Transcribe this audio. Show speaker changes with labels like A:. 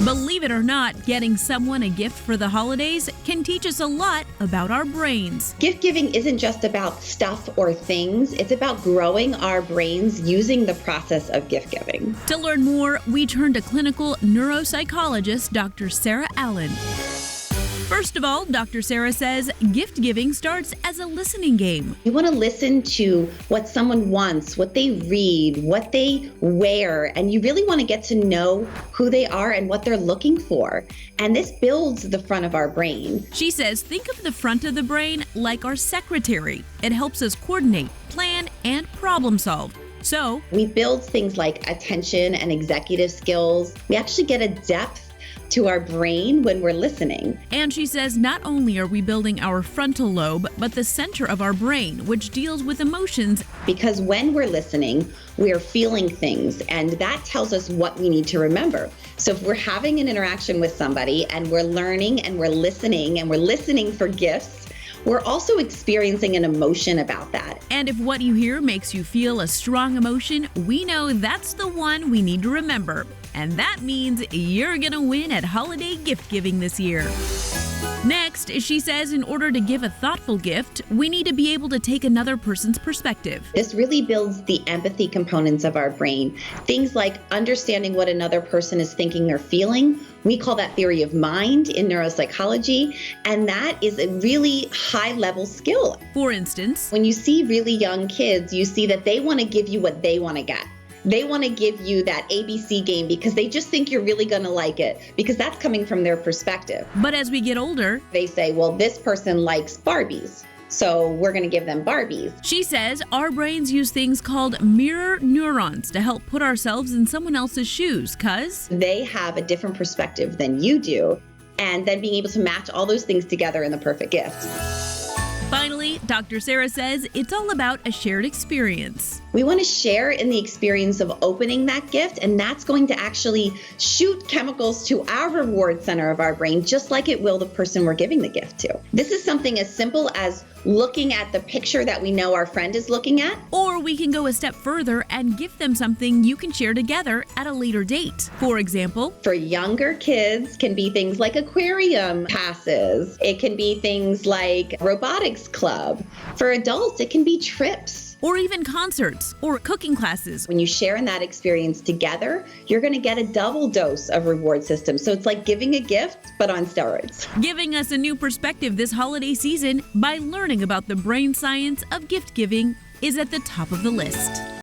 A: Believe it or not, getting someone a gift for the holidays can teach us a lot about our brains.
B: Gift giving isn't just about stuff or things. It's about growing our brains using the process of gift giving.
A: To learn more, we turn to clinical neuropsychologist Dr. Sarah Allen. First of all, Dr. Sarah says gift giving starts as a listening game.
B: You want to listen to what someone wants, what they read, what they wear, and you really want to get to know who they are and what they're looking for. And this builds the front of our brain.
A: She says think of the front of the brain like our secretary. It helps us coordinate, plan, and problem solve. So,
B: we build things like attention and executive skills. We actually get a depth to our brain when we're listening.
A: And she says not only are we building our frontal lobe, but the center of our brain, which deals with emotions.
B: Because when we're listening, we're feeling things, and that tells us what we need to remember. So if we're having an interaction with somebody and we're learning and we're listening for gifts, we're also experiencing an emotion about that.
A: And if what you hear makes you feel a strong emotion, we know that's the one we need to remember. And that means you're gonna win at holiday gift giving this year. Next, she says in order to give a thoughtful gift, we need to be able to take another person's perspective.
B: This really builds the empathy components of our brain. Things like understanding what another person is thinking or feeling. We call that theory of mind in neuropsychology, and that is a really high-level skill.
A: For instance,
B: when you see really young kids, you see that they want to give you what they want to get. They want to give you that ABC game because they just think you're really going to like it, because that's coming from their perspective.
A: But as we get older,
B: they say, well, this person likes Barbies, so we're going to give them Barbies.
A: She says our brains use things called mirror neurons to help put ourselves in someone else's shoes, because
B: they have a different perspective than you do, and then being able to match all those things together in the perfect gift.
A: Finally, Dr. Sarah says it's all about a shared experience.
B: We want to share in the experience of opening that gift, and that's going to actually shoot chemicals to our reward center of our brain, just like it will the person we're giving the gift to. This is something as simple as looking at the picture that we know our friend is looking at.
A: Or we can go a step further and give them something you can share together at a later date. For example,
B: for younger kids, can be things like aquarium passes. It can be things like robotics club. For adults, it can be trips.
A: Or even concerts or cooking classes.
B: When you share in that experience together, you're going to get a double dose of reward system. So it's like giving a gift, but on steroids.
A: Giving us a new perspective this holiday season by learning about the brain science of gift giving is at the top of the list.